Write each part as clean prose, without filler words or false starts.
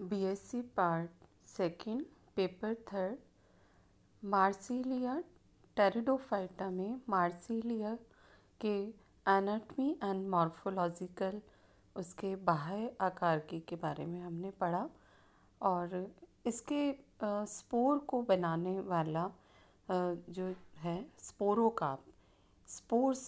BSc part second paper third Marsilea pteridophyta में Marsilea के anatomy and morphological उसके बाह्य आकार के बारे में हमने पढ़ा और इसके स्पोर को बनाने वाला जो है स्पोरोकार्प स्पोर्स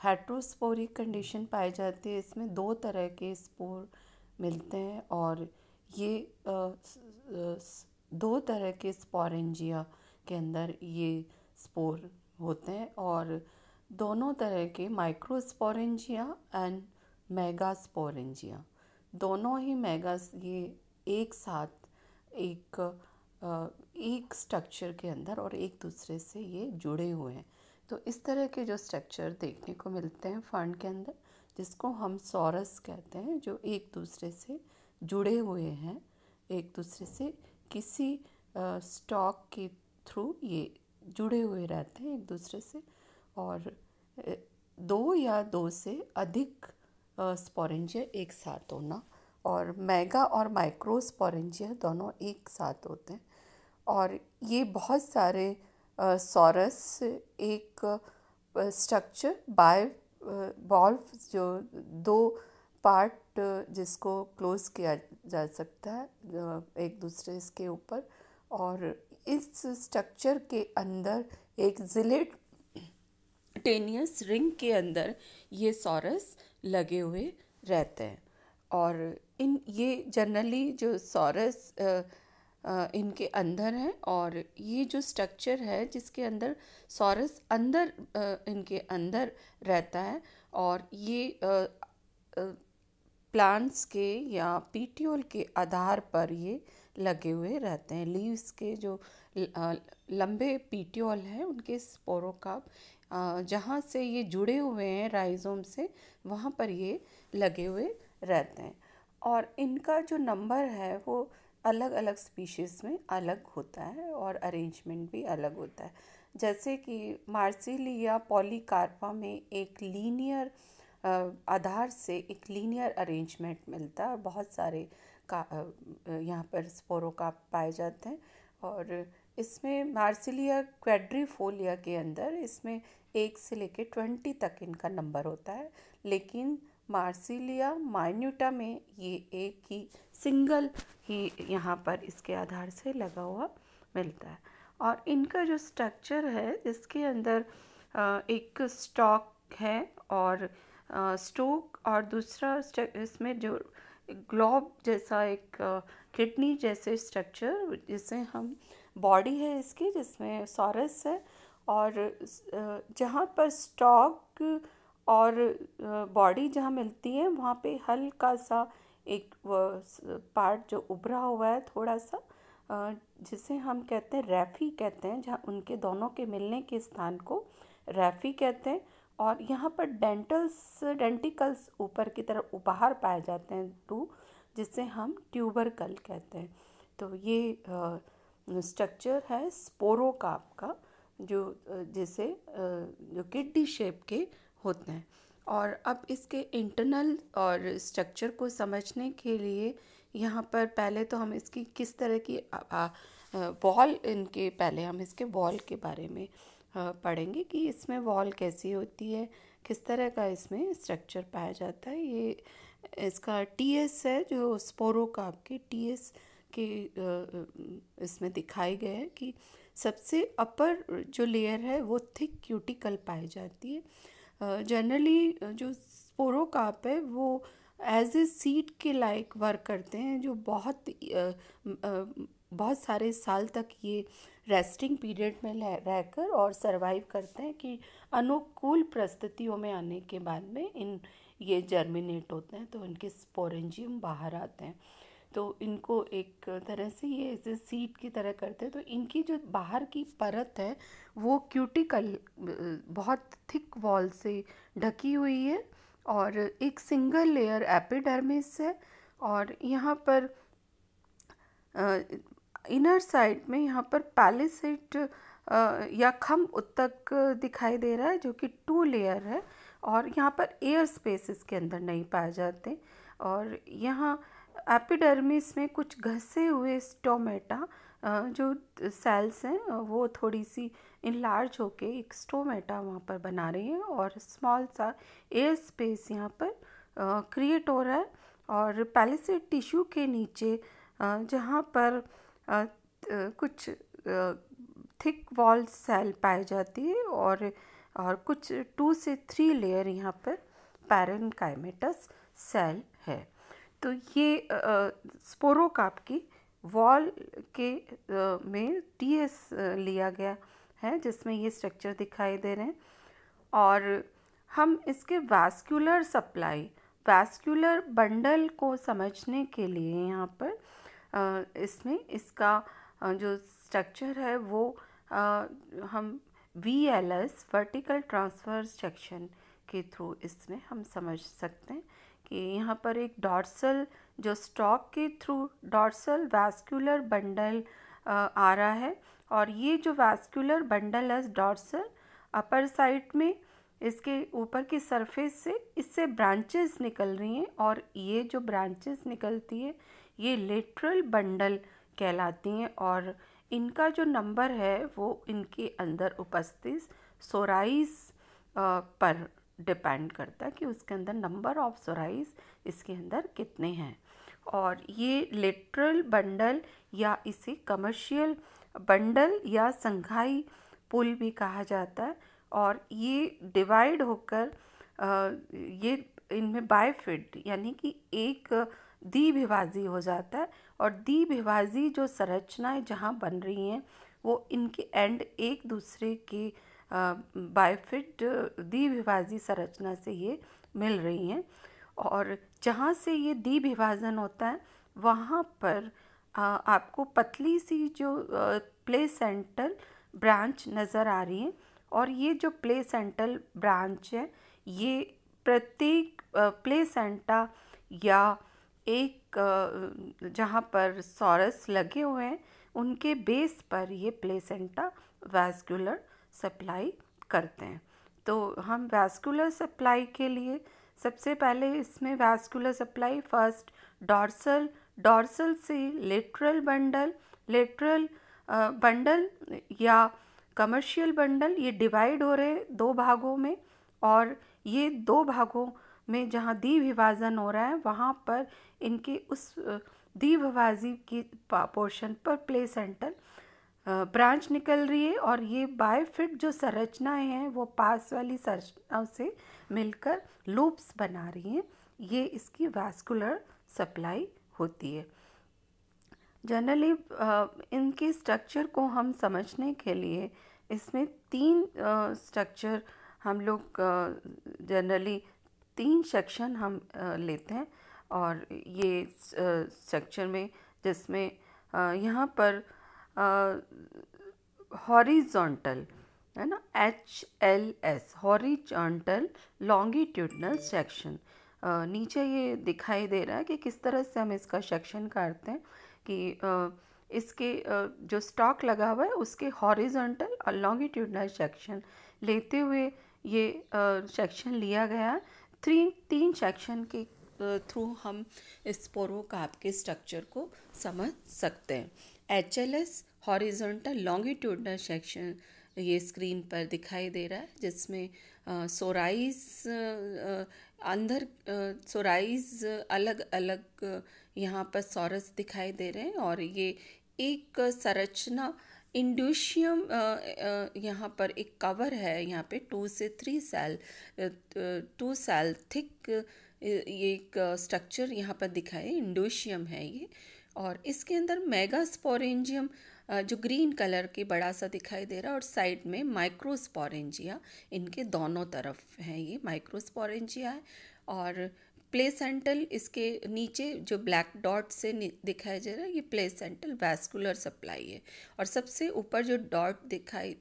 हेट्रोस्पोरिक कंडीशन पाई जाती है। इसमें दो तरह के स्पोर मिलते हैं और ये दो तरह के स्पोरेंजिया के अंदर ये स्पोर होते हैं और दोनों तरह के माइक्रोस्पोरेंजिया एंड मेगास्पोरेंजिया दोनों ही मेगास ये एक साथ एक स्ट्रक्चर के अंदर और एक दूसरे से ये जुड़े हुए हैं। तो इस तरह के जो स्ट्रक्चर देखने को मिलते हैं फंड के अंदर, जिसको हम सॉरस कहते हैं, जो एक दूसरे से जुड़े हुए हैं, एक दूसरे से किसी स्टॉक के थ्रू ये जुड़े हुए रहते हैं एक दूसरे से, और दो या दो से अधिक स्पोरेंजिया एक साथ होना, और मेगा और माइक्रो स्पोरेंजिया दोनों एक साथ होते हैं। और ये बहुत सारे सॉरस एक स्ट्रक्चर बाइवॉल्व जो दो पार्ट जिसको क्लोज किया जा सकता है एक दूसरे के ऊपर, और इस स्ट्रक्चर के अंदर एक जिलेटिनियस रिंग के अंदर ये सॉरस लगे हुए रहते हैं। और ये जनरली जो सॉरस इनके अंदर है, और ये जो स्ट्रक्चर है जिसके अंदर सॉरस अंदर इनके अंदर रहता है, और ये प्लांट्स के या पीटियोल के आधार पर ये लगे हुए रहते हैं। लीव्स के जो लंबे पीटियोल हैं उनके स्पोरोकार्प जहाँ से ये जुड़े हुए हैं राइजोम से, वहाँ पर ये लगे हुए रहते हैं। और इनका जो नंबर है वो अलग अलग स्पीशीज़ में अलग होता है और अरेंजमेंट भी अलग होता है। जैसे कि मार्सिलिया पॉलीकार्पा में एक लीनियर आधार से एक लीनियर अरेंजमेंट मिलता है, बहुत सारे यहाँ पर स्पोरोकार्प पाए जाते हैं। और इसमें मार्सिलिया क्वाड्रिफोलिया के अंदर इसमें 1 से लेकर 20 तक इनका नंबर होता है, लेकिन मार्सिलिया माइन्यूटा में ये एक ही सिंगल ही यहाँ पर इसके आधार से लगा हुआ मिलता है। और इनका जो स्ट्रक्चर है इसके अंदर एक स्टॉक है और स्टोक, और दूसरा इसमें जो ग्लोब जैसा एक किडनी जैसे स्ट्रक्चर, जिसे हम बॉडी है इसकी जिसमें सॉरस है, और जहाँ पर स्टॉक और बॉडी जहाँ मिलती है वहाँ पे हल्का सा एक पार्ट जो उभरा हुआ है थोड़ा सा, जिसे हम कहते हैं रैफी कहते हैं, जहाँ उनके दोनों के मिलने के स्थान को रैफी कहते हैं। और यहाँ पर डेंटिकल्स ऊपर की तरफ बाहर पाए जाते हैं टू, जिसे हम ट्यूबरकल कहते हैं। तो ये स्ट्रक्चर है स्पोरोकार्प का, जो जिसे जो किडनी शेप के होते हैं। और अब इसके इंटरनल और स्ट्रक्चर को समझने के लिए यहाँ पर पहले तो हम इसकी किस तरह की वॉल इनके पहले हम इसके वॉल के बारे में पढ़ेंगे कि इसमें वॉल कैसी होती है, किस तरह का इसमें स्ट्रक्चर पाया जाता है। ये इसका टीएस है जो स्पोरोकार्प के टीएस के इसमें दिखाए गए हैं कि सबसे अपर जो लेयर है वो थिक क्यूटिकल पाई जाती है। जनरली जो स्पोरोकार्प है वो एज ए सीड के लाइक वर्क करते हैं, जो बहुत सारे साल तक ये रेस्टिंग पीरियड में रहकर और सरवाइव करते हैं कि अनुकूल परिस्थितियों में आने के बाद में ये जर्मिनेट होते हैं, तो इनके स्पोरेंजियम बाहर आते हैं। तो इनको एक तरह से ये ऐसे सीड की तरह करते हैं। तो इनकी जो बाहर की परत है वो क्यूटिकल बहुत थिक वॉल से ढकी हुई है, और एक सिंगल लेयर एपिडर्मिस है, और यहाँ पर इनर साइड में यहाँ पर पैलिसेट या खम्भ उत्तक दिखाई दे रहा है, जो कि 2 लेयर है, और यहाँ पर एयर स्पेस इसके अंदर नहीं पाए जाते। और यहाँ एपिडर्मिस में कुछ घसे हुए स्टोमेटा जो सेल्स हैं वो थोड़ी सी इनलार्ज होके एक स्टोमेटा वहाँ पर बना रही है और स्मॉल सा एयर स्पेस यहाँ पर क्रिएट हो रहा है। और पैलिसेड टिश्यू के नीचे जहाँ पर कुछ थिक वॉल सेल पाई जाती है और कुछ 2 से 3 लेयर यहाँ पर पैरेन्काइमेटस सेल है। तो ये स्पोरोकार्प की वॉल के में टीएस लिया गया है जिसमें ये स्ट्रक्चर दिखाई दे रहे हैं। और हम इसके वास्कुलर सप्लाई, वास्कुलर बंडल को समझने के लिए यहाँ पर इसमें इसका जो स्ट्रक्चर है वो हम VLS वर्टिकल ट्रांसफर सेक्शन के थ्रू इसमें हम समझ सकते हैं कि यहाँ पर एक डॉर्सल जो स्टॉक के थ्रू डॉर्सल वास्कुलर बंडल आ रहा है। और ये जो वास्कुलर बंडल है डॉर्सल अपर साइड में इसके ऊपर की सरफेस से इससे ब्रांचेस निकल रही हैं और ये जो ब्रांचेस निकलती है ये लेटरल बंडल कहलाती हैं। और इनका जो नंबर है वो इनके अंदर उपस्थित सोराइस पर डिपेंड करता है कि उसके अंदर नंबर ऑफ सोराइस इसके अंदर कितने हैं। और ये लेटरल बंडल या इसे कमर्शियल बंडल या संघाई पुल भी कहा जाता है। और ये डिवाइड होकर ये इनमें बायफिड यानी कि एक द्विभाजी हो जाता है। और द्विभाजी जो संरचनाएं जहाँ बन रही हैं वो इनके एंड एक दूसरे के बायफिड द्विभाजी संरचना से ये मिल रही हैं। और जहाँ से ये द्विभाजन होता है वहाँ पर आपको पतली सी जो प्लेसेंटल ब्रांच नज़र आ रही है। और ये जो प्लेसेंटल ब्रांच है ये प्रत्येक प्लेसेंटा या एक जहाँ पर सॉरस लगे हुए हैं उनके बेस पर ये प्लेसेंटा वास्कुलर सप्लाई करते हैं। तो हम वास्कुलर सप्लाई के लिए सबसे पहले इसमें vascular supply first dorsal, dorsal से लेटरल बंडल, लेटरल बंडल या कमर्शियल बंडल ये डिवाइड हो रहे हैं 2 भागों में। और ये 2 भागों में जहाँ द्विभाजन हो रहा है वहाँ पर इनके उस द्विभाजी की पोर्शन पर प्लेसेंटल ब्रांच निकल रही है। और ये बायफिड जो संरचनाएं हैं वो पास वाली संरचनाओं से मिलकर लूप्स बना रही हैं। ये इसकी वास्कुलर सप्लाई होती है। जनरली इनके स्ट्रक्चर को हम समझने के लिए इसमें 3 स्ट्रक्चर हम लोग जनरली 3 सेक्शन हम लेते हैं। और ये स्ट्रक्चर में जिसमें यहाँ पर हॉरिजॉन्टल है ना HLS हॉरिजॉन्टल लॉन्गिट्यूडनल सेक्शन नीचे ये दिखाई दे रहा है कि किस तरह से हम इसका सेक्शन करते हैं कि इसके जो स्टॉक लगा हुआ है उसके हॉरिजॉन्टल और लॉन्गिट्यूडनल सेक्शन लेते हुए ये सेक्शन लिया गया है। 3 सेक्शन के थ्रू हम इस स्पोरोकार्प के स्ट्रक्चर को समझ सकते हैं। HLS हॉरिजॉन्टल लॉन्गिट्यूडनल सेक्शन ये स्क्रीन पर दिखाई दे रहा है जिसमें सोराइस अंदर सोराइस अलग अलग यहाँ पर सॉरस दिखाई दे रहे हैं। और ये एक संरचना इंडोशियम यहाँ पर एक कवर है यहाँ पे 2 से 3 सेल 2 सेल थिक ये एक स्ट्रक्चर यहाँ पर दिखाई इंडोशियम है ये। और इसके अंदर मेगास्पोरेंजियम जो ग्रीन कलर के बड़ा सा दिखाई दे रहा है और साइड में माइक्रोस्पोरेंजिया इनके दोनों तरफ है ये माइक्रोस्पोरेंजिया है। और प्लेसेंटल इसके नीचे जो ब्लैक डॉट से दिखाई दे रहा है ये प्लेसेंटल वास्कुलर सप्लाई है। और सबसे ऊपर जो डॉट दिखाई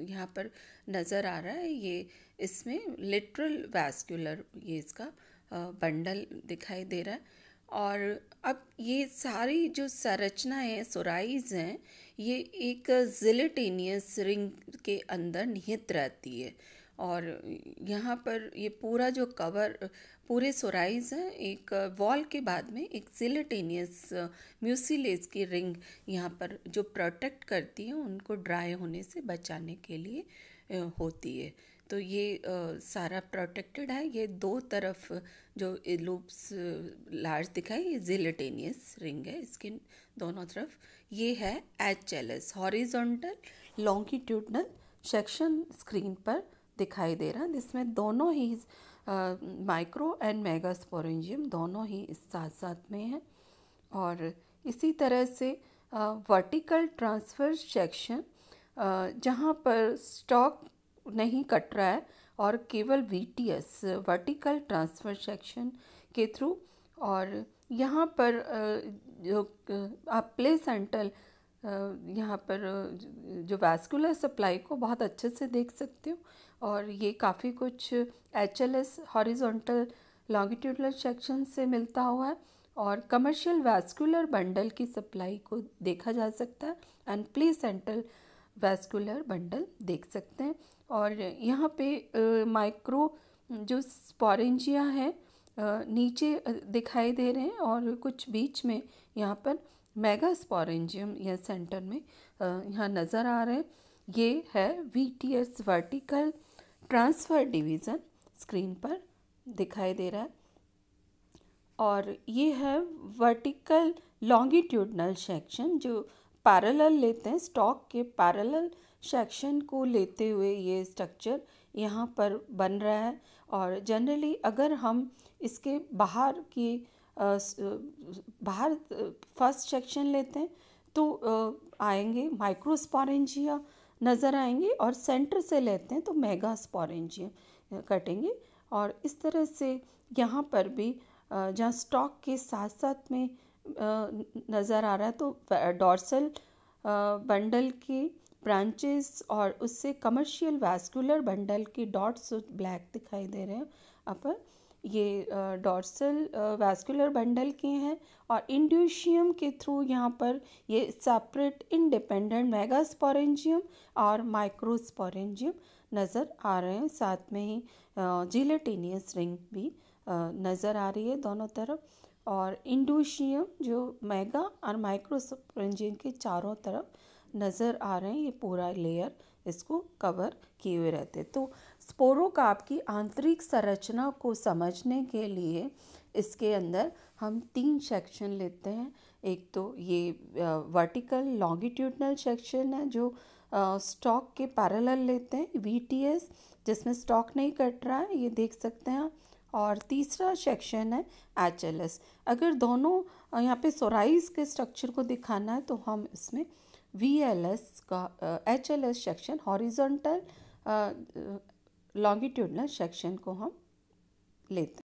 यहाँ पर नज़र आ रहा है ये इसमें लिटरल वास्कुलर ये इसका बंडल दिखाई दे रहा है। और अब ये सारी जो संरचनाएं हैं सोराइज हैं ये एक जिलेटिनियस रिंग के अंदर निहित रहती है। और यहाँ पर ये पूरा जो कवर पूरे सोराइज हैं। एक वॉल के बाद में एक जिलेटेनियस म्यूसिलेज की रिंग यहाँ पर जो प्रोटेक्ट करती है उनको ड्राई होने से बचाने के लिए होती है। तो ये सारा प्रोटेक्टेड है। ये दो तरफ जो लूप्स लार्ज दिखाई, ये जिलेटेनियस रिंग है इसके दोनों तरफ। ये है HLS horizontal longitudinal section screen पर दिखाई दे रहा है, जिसमें दोनों ही माइक्रो एंड मेगास्पोरेंजियम दोनों ही इस साथ साथ में है। और इसी तरह से वर्टिकल ट्रांसफर सेक्शन जहाँ पर स्टॉक नहीं कट रहा है और केवल VTS वर्टिकल ट्रांसफर सेक्शन के थ्रू, और यहाँ पर जो आप प्लेसेंटल यहाँ पर जो वैस्कुलर सप्लाई को बहुत अच्छे से देख सकते हो। और ये काफ़ी कुछ HLS हॉरिजॉन्टल लॉन्गिट्यूडनल सेक्शन से मिलता हुआ है, और कमर्शियल वैस्कुलर बंडल की सप्लाई को देखा जा सकता है एंड प्लेसेंटल वैस्कुलर बंडल देख सकते हैं। और यहाँ पे माइक्रो जो स्पोरेंजिया है नीचे दिखाई दे रहे हैं, और कुछ बीच में यहाँ पर मेगा स्पोरेंजियम या सेंटर में यहाँ नज़र आ रहे हैं। ये है VTS vertical transfer division screen पर दिखाई दे रहा है। और ये है वर्टिकल लॉन्गिट्यूडनल सेक्शन जो पैरेलल लेते हैं, स्टॉक के पैरेलल सेक्शन को लेते हुए ये स्ट्रक्चर यहाँ पर बन रहा है। और जनरली अगर हम इसके बाहर फर्स्ट सेक्शन लेते हैं तो आएंगे माइक्रोस्पोरेंजिया नज़र आएंगे, और सेंटर से लेते हैं तो मेगा स्पोरेंजिया कटेंगे। और इस तरह से यहाँ पर भी जहाँ स्टॉक के साथ साथ में नज़र आ रहा है तो डॉर्सल बंडल के ब्रांचेस और उससे कमर्शियल वैस्कुलर बंडल के डॉट्स ब्लैक दिखाई दे रहे हैं। अपर ये डॉर्सल वैस्कुलर बंडल के हैं, और इंड्यूशियम के थ्रू यहाँ पर ये सेपरेट इंडिपेंडेंट मेगास्पोरेंजियम और माइक्रोस्पोरेंजियम नज़र आ रहे हैं। साथ में ही जिलेटेनियस रिंग भी नज़र आ रही है दोनों तरफ, और इंड्यूशियम जो मेगा और माइक्रोस्पोरेंजियम के चारों तरफ नज़र आ रहे हैं। ये पूरा लेयर इसको कवर किए हुए रहते हैं। तो स्पोरोकार्प की आंतरिक संरचना को समझने के लिए इसके अंदर हम 3 सेक्शन लेते हैं। एक तो ये वर्टिकल लॉन्गिट्यूडनल सेक्शन है जो स्टॉक के पैरेलल लेते हैं, VTS जिसमें स्टॉक नहीं कट रहा है, ये देख सकते हैं। और तीसरा सेक्शन है HLS। अगर दोनों यहाँ पे सोराइज के स्ट्रक्चर को दिखाना है तो हम इसमें VLS का HLS section horizontal longitudinal section को हम लेते हैं।